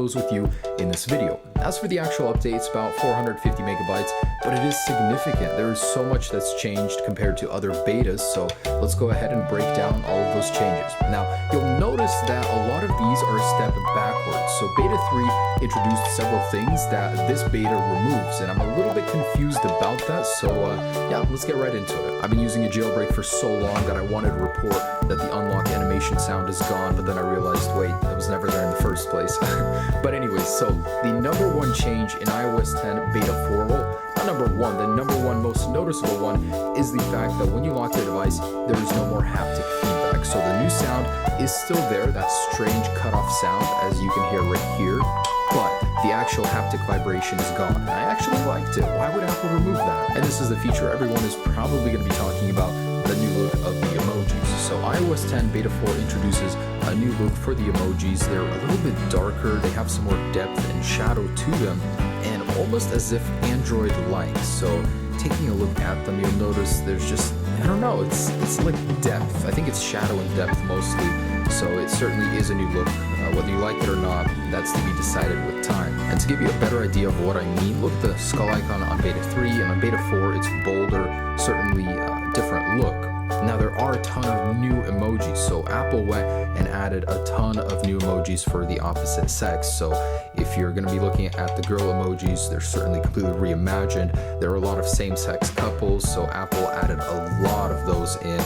those with you in this video. As for the actual update, it's about 450 megabytes, but it is significant. There is so much that's changed compared to other betas, so let's go ahead and break down all of those changes. Now, you'll notice that a lot of these are a step backwards. So beta 3 introduced several things that this beta removes, and I'm a little bit confused about that, so yeah, let's get right into it. I've been using a jailbreak for so long that I wanted to report that the unlock animation sound is gone, but then I realized, wait, it was never there in the first place. But anyways, so the number one change in iOS 10 beta 4, well, not number one, the number one most noticeable one is the fact that when you lock your device, there is no more haptic feedback. So the new sound is still there, that strange cutoff sound, as you can hear right here, but the actual haptic vibration is gone. And I actually liked it. Why would Apple remove that? And this is the feature everyone is probably going to be talking about, the new look of the emojis. So iOS 10 beta 4 introduces a new look for the emojis. They're a little bit darker, they have some more depth and shadow to them, and almost as if Android-like. So taking a look at them, you'll notice there's just, I don't know, it's like depth. I think it's shadow and depth mostly. So it certainly is a new look. Whether you like it or not, that's to be decided with time. And to give you a better idea of what I mean, look at the skull icon on beta 3, and on beta 4 it's bolder, certainly a different look. Now there are a ton of new emojis, so Apple went and added a ton of new emojis for the opposite sex. So if you're going to be looking at the girl emojis, they're certainly completely reimagined. There are a lot of same-sex couples, so Apple added a lot of those in,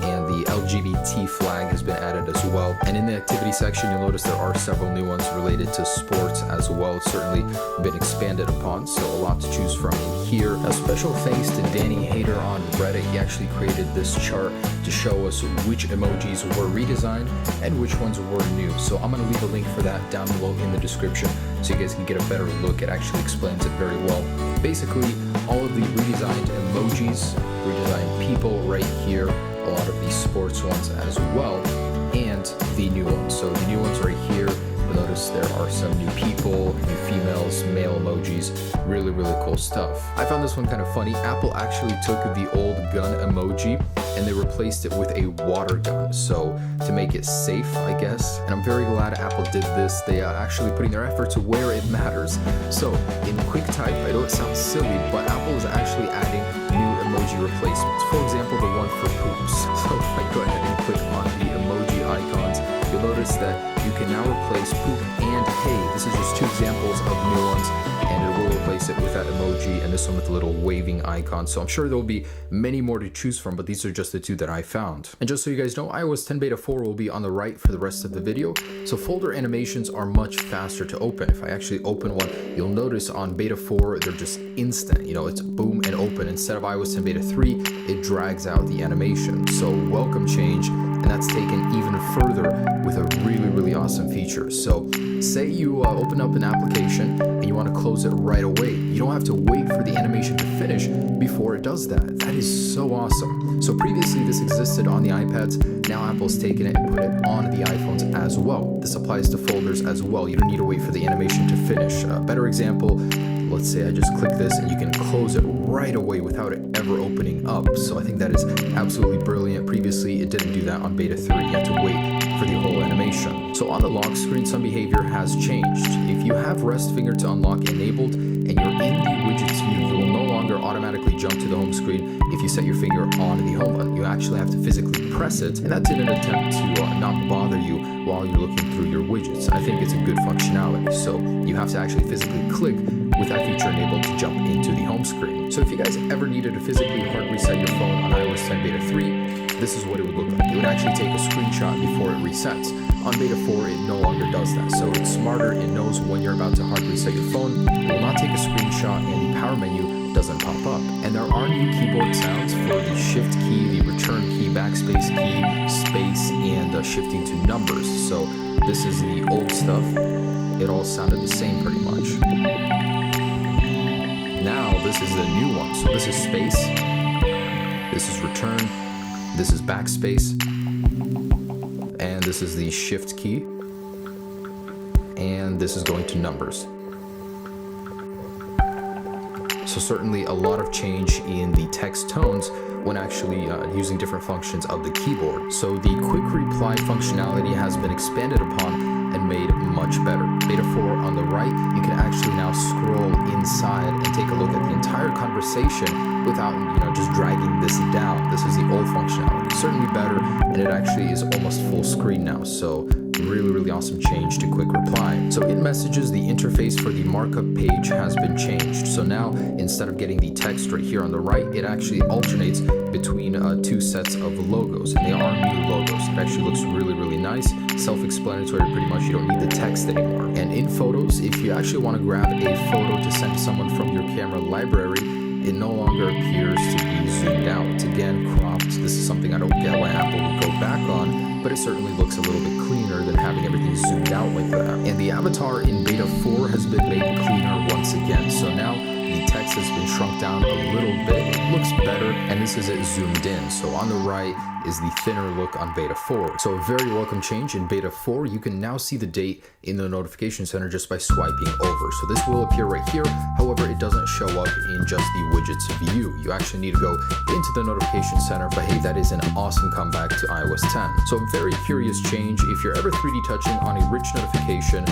and the LGBT flag has been added as well. And in the activity section, you'll notice there are several new ones related to sports as well. It's certainly been expanded upon, so a lot to choose from in here. A special thanks to Danny Hayter on Reddit. He actually created this chart to show us which emojis were redesigned and which ones were new. So I'm going to leave a link for that down below in the description so you guys can get a better look. It actually explains it very well. Basically, all of the redesigned emojis, redesigned people right here, a lot of these sports ones as well, and the new ones. So the new ones right here, you'll notice there are some new people, new females, male emojis, really cool stuff. I found this one kind of funny. Apple actually took the old gun emoji and they replaced it with a water gun, so to make it safe, I guess. And I'm very glad Apple did this. They are actually putting their effort to where it matters. So in QuickType, I know it sounds silly, but Apple is actually adding new emoji replacements. For example, the one for poops. So if I go ahead and click on the emoji icons, you'll notice that you can now replace poop and hey. This is just two examples of new ones, and it will replace it with that emoji and this one with a little waving icon. So I'm sure there'll be many more to choose from, but these are just the two that I found. And just so you guys know, iOS 10 beta 4 will be on the right for the rest of the video. So folder animations are much faster to open. If I actually open one, you'll notice on beta 4, they're just instant. You know, it's boom and open. Instead of iOS 10 beta 3, it drags out the animation. So welcome change, and that's taken even further with a really awesome feature. So say you open up an application and you want to close it right away. You don't have to wait for the animation to finish before it does that. That is so awesome. So previously this existed on the iPads. Now Apple's taken it and put it on the iPhones as well. This applies to folders as well. You don't need to wait for the animation to finish. A better example, let's say I just click this and you can close it right away without it ever opening up. So I think that is absolutely brilliant. Previously, it didn't do that on beta 3. You had to wait for the whole animation. So on the lock screen, some behavior has changed. If you have rest finger to unlock enabled and you're in the widgets view, you will no longer automatically jump to the home screen if you set your finger on the home button. You actually have to physically press it, and that's in an attempt to not bother you while you're looking through your widgets. I think it's a good functionality. So you have to actually physically click with that feature enabled to jump into the home screen. So if you guys ever needed to physically hard reset your phone on iOS 10 beta 3, this is what it would look like. It would actually take a screenshot before it resets. On beta 4, it no longer does that. So it's smarter, it knows when you're about to hard reset your phone. It will not take a screenshot, and the power menu doesn't pop up. And there are new keyboard sounds for the shift key, the return key, backspace key, space, and shifting to numbers. So this is the old stuff. It all sounded the same pretty much. Now this is the new one. So this is space, this is return, this is backspace, and this is the shift key, and this is going to numbers. So certainly a lot of change in the text tones when actually using different functions of the keyboard. So the quick reply functionality has been expanded upon, and and made much better. Beta 4 on the right, you can actually now scroll inside and take a look at the entire conversation without, just dragging this down. This is the old functionality. Certainly better, and it actually is almost full screen now. So really awesome change to quick reply. So in messages, the interface for the markup page has been changed. So now instead of getting the text right here on the right, it actually alternates between two sets of logos, and they are new logos. It actually looks really nice, self-explanatory. Pretty much you don't need the text anymore. And in photos, if you actually want to grab a photo to send to someone from your camera library, it no longer appears to be zoomed out. It's again cropped. This is something I don't get why Apple would go back on, but it certainly looks a little bit cleaner than having everything zoomed out like that. And the avatar in beta 4 has been made cleaner once again. So now the text has been shrunk down a little bit. It looks better, and this is it zoomed in. So on the right is the thinner look on beta 4. So a very welcome change in beta 4. You can now see the date in the notification center just by swiping over. So this will appear right here. However, it doesn't show up in just the widgets view. You actually need to go into the notification center, but hey, that is an awesome comeback to iOS 10. So a very curious change. If you're ever 3D touching on a rich notification,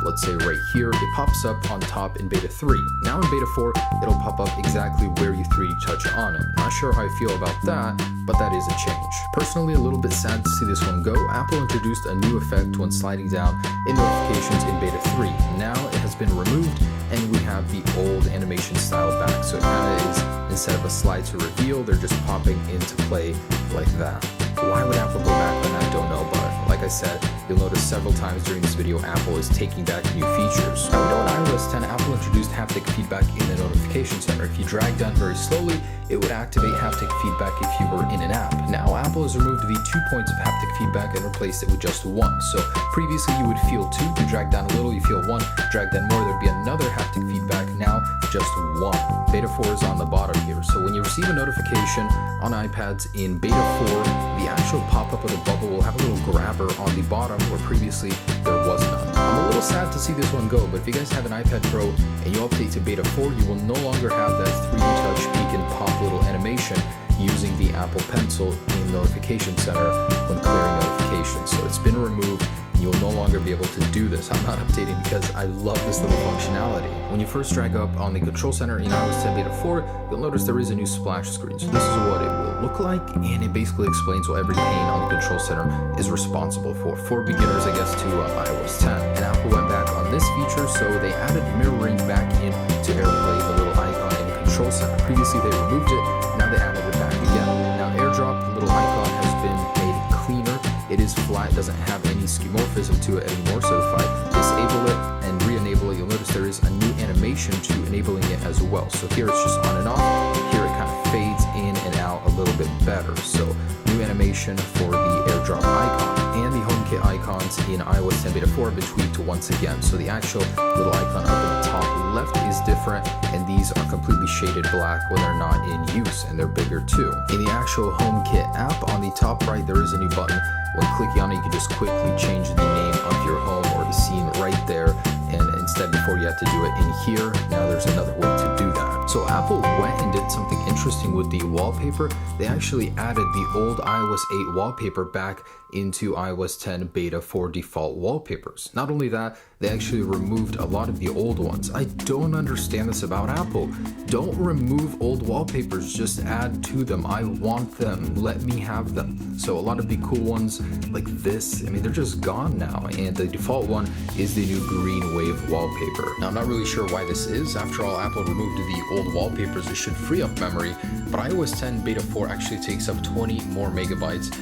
let's say right here, it pops up on top in beta 3. Now in beta 4, it'll pop up exactly where you 3D touch on it. Not sure how I feel about that, but that is a change. Personally, a little bit sad to see this one go. Apple introduced a new effect when sliding down in notifications in beta 3. Now it has been removed, and we have the old animation style back. So it kind of is, instead of a slide to reveal, they're just popping into play like that. Why would Apple go back then? I don't know, but like I said, you'll notice several times during this video, Apple is taking back new features. Now we know in iOS 10, Apple introduced haptic feedback in the notification center. If you drag down very slowly, it would activate haptic feedback if you were in an app. Now Apple has removed the 2 points of haptic feedback and replaced it with just 1. So previously you would feel 2, you drag down a little, you feel 1, drag down more, there'd be another haptic feedback. Now just 1. Beta 4 is on the bottom here. So when you receive a notification on iPads in beta 4, the actual pop-up of the bubble will have a little grabber on the bottom where previously there was none. I'm a little sad to see this one go, but if you guys have an iPad Pro and you update to beta 4, you will no longer have that 3D touch peek and pop little animation using the Apple Pencil in Notification Center when clearing notifications. So it's been removed. You'll no longer be able to do this. I'm not updating because I love this little functionality. When you first drag up on the control center in iOS 10 beta 4, you'll notice there is a new splash screen. So this is what it will look like, and it basically explains what every pane on the control center is responsible for beginners, I guess, to iOS 10. And Apple went back on this feature, so they added mirroring back in to AirPlay, the little icon in the control center. Previously they removed it, now they added it back again. Now AirDrop, the little icon, has been made cleaner. It is flat, doesn't have any skeuomorphism to it anymore, so if I disable it and re-enable it, you'll notice there is a new animation to enabling it as well. So here it's just on and off, here it kind of fades in and out a little bit better. So new animation for the AirDrop icon. And the HomeKit icons in iOS 10 beta 4 have been tweaked once again. So the actual little icon up at the top left is different, and these are completely shaded black when they're not in use, and they're bigger too. In the actual HomeKit app on the top right, there is a new button. When clicking on it, you can just quickly change the name of your home or the scene right there. And instead, before you had to do it in here, now there's another way to do that. So Apple went and did something interesting with the wallpaper. They actually added the old iOS 8 wallpaper back into iOS 10 beta 4 default wallpapers. Not only that, they actually removed a lot of the old ones. I don't understand this about Apple. Don't remove old wallpapers, just add to them. I want them, let me have them. So a lot of the cool ones like this, I mean, they're just gone now, and the default one is the new green wave wallpaper. Now I'm not really sure why this is. After all, Apple removed the old wallpapers. It should free up memory, but iOS 10 beta 4 actually takes up 20 more megabytes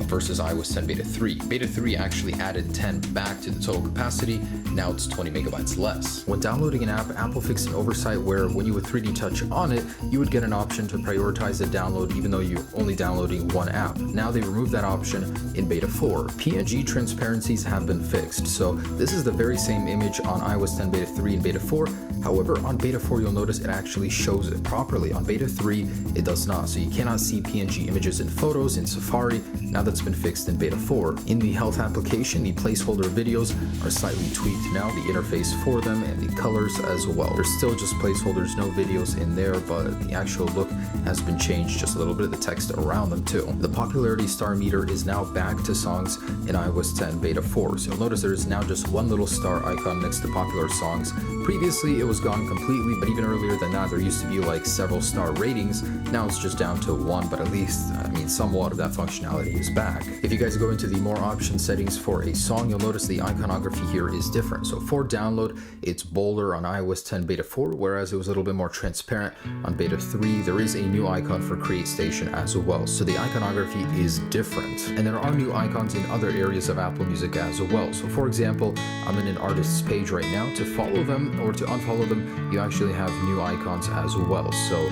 versus iOS 10 beta 3. Beta 3 actually added 10 back to the total capacity. Now it's 20 megabytes less. When downloading an app, Apple fixed an oversight where when you would 3D touch on it, you would get an option to prioritize the download even though you're only downloading one app. Now they removed that option in beta 4. PNG transparencies have been fixed. So this is the very same image on iOS 10 beta 3 and beta 4. However, on beta 4, you'll notice it actually actually shows it properly. On beta 3, it does not, so you cannot see PNG images in photos in Safari. Now that's been fixed in beta 4. In the health application, the placeholder videos are slightly tweaked now, the interface for them and the colors as well. There's still just placeholders, no videos in there, but the actual look has been changed just a little bit, the text around them too. The popularity star meter is now back to songs in iOS 10 beta 4. So you'll notice there is now just one little star icon next to popular songs. Previously, it was gone completely, but even earlier than that, there used to be like several star ratings. Now it's just down to one, but at least, somewhat of that functionality is back. If you guys go into the more option settings for a song, you'll notice the iconography here is different. So for download, it's bolder on iOS 10 beta 4, whereas it was a little bit more transparent on beta 3. There is a new icon for Create Station as well. So the iconography is different. And there are new icons in other areas of Apple Music as well. So for example, I'm in an artist's page right now. To follow them or to unfollow them, you actually have new icons as well. So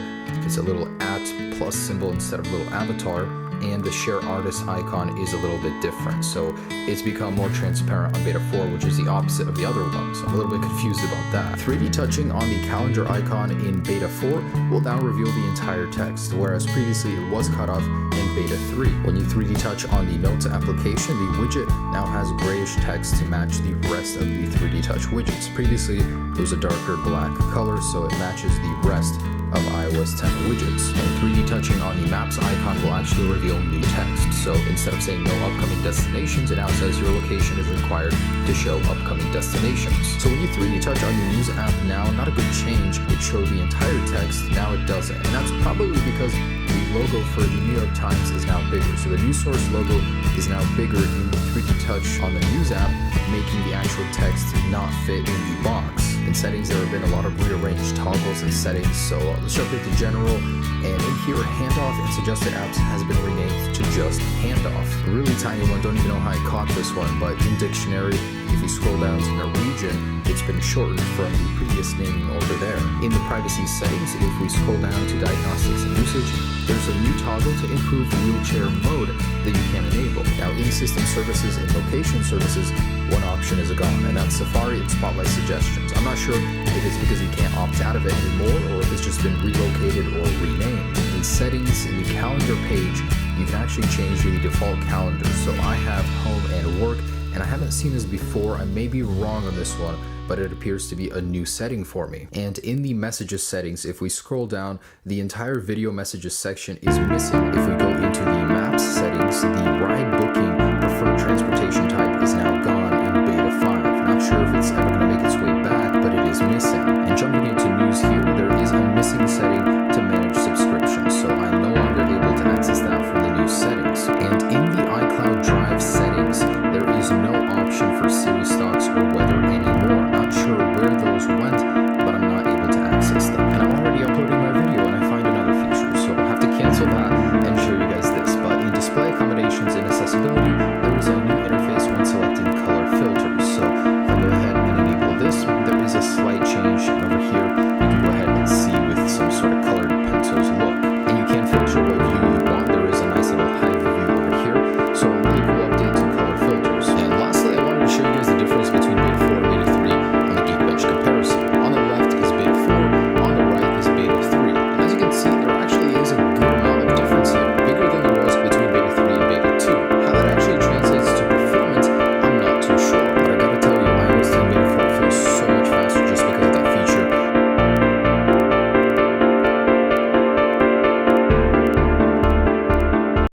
it's a little @ plus symbol instead of a little avatar, and the share artist icon is a little bit different. So it's become more transparent on beta 4, which is the opposite of the other one. So I'm a little bit confused about that. 3D touching on the calendar icon in beta 4 will now reveal the entire text, whereas previously it was cut off in beta 3. When you 3D touch on the Notes application, the widget now has grayish text to match the rest of the 3D touch widgets. Previously, it was a darker black color, so it matches the rest of iOS 10 widgets. And 3D touching on the Maps icon will actually reveal new text. So instead of saying no upcoming destinations, it now says your location is required to show upcoming destinations. So when you 3D touch on your News app now, not a good change. It showed the entire text, now it doesn't. And that's probably because the logo for the New York Times is now bigger. So the news source logo is now bigger in the 3D touch on the News app, making the actual text not fit in the box. In settings, there have been a lot of rearranged toggles and settings, so let's jump into general, and in here, handoff and suggested apps has been renamed to just handoff. A really tiny one, don't even know how I caught this one, but in dictionary, if you scroll down to Norwegian, it's been shortened from the previous naming over there. In the privacy settings, if we scroll down to diagnostics and usage, there's a new toggle to improve wheelchair mode that you can enable. Now in system services and location services, one option is gone, and that's Safari and Spotlight suggestions. I'm not sure if it's because you can't opt out of it anymore or if it's just been relocated or renamed. In settings, in the calendar page, you can actually change the default calendar. So I have home and work, and I haven't seen this before. I may be wrong on this one, but it appears to be a new setting for me. And in the messages settings, if we scroll down, the entire video messages section is missing. If we go into the maps settings, the ride booking preferred transportation type is now gone in beta 5. Not sure if it's ever going to make its way back, but it is missing. And jumping into news here, there is a missing setting to manage subscriptions, so I'm no longer able to access that from the news settings. And in the iCloud Drive settings, there is no option for Siri stocks or weather anymore. Not sure where those went, but I'm not able to access them. And I'm already uploading my video and I find another feature, so I'll have to cancel that and show you guys this. But in display accommodations and accessibility,